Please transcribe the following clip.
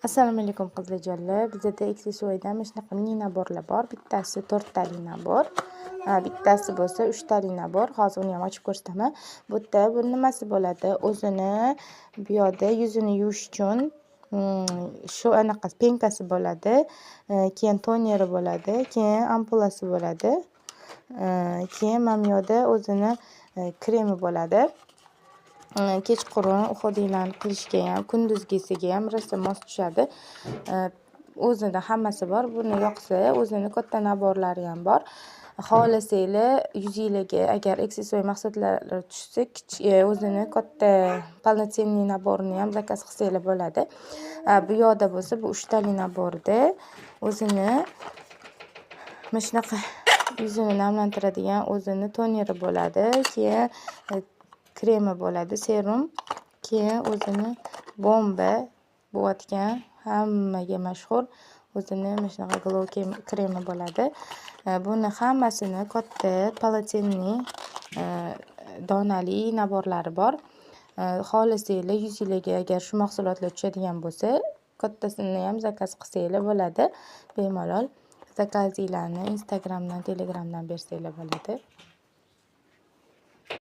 Assalomu alaykum qizlarjonlar. Bizda aksessuardan mana shunaqa mini naborlar bor. Bittasi 4 tali nabor. Bittasi bo'lsa 3 tali nabor. Hozir uni ham ochib ko'rsataman. Bu yerda bu nimasi bo'ladi? O'zini bu yoqda yuzini yuvish uchun shu anaqa penkasi bo'ladi. Keyin toneri bo'ladi, keyin ampulasi bo'ladi. Keyin mana bu yoqda o'zini kremi bo'ladi. Kechqurun uxlaginglarni qilishga ham, kunduzgisiga ham rosa mos tushadi. O'zida hammasi bor. Buni yoqsa, o'zini katta naborlari ham bor. Xohlasanglar yuzinglarga agar aksessuar mahsulotlari tushsa, o'zini katta полноценный naborini ham zakaz qilsanglar bo'ladi. Bu yoqda bo'lsa, bu 3 tali naborda o'zini mana shunaqa yuzini namlantiradigan o'zini toneri bo'ladi. Keyin kremi bo'ladi, serum. Keyin o'zini bomba bo'layotgan hammaga mashhur o'zini mana shunaqa glow kremi bo'ladi. Buni hammasini katta полноценный donali naborlari bor. Xohlasanglar yuzinglarga agar shu mahsulotlar tushadigan bo'lsa, kattasini ham zakaz qilsanglar bo'ladi. Bemalol zakazinglarni Instagramdan, Telegramdan bersanglar bo'ladi.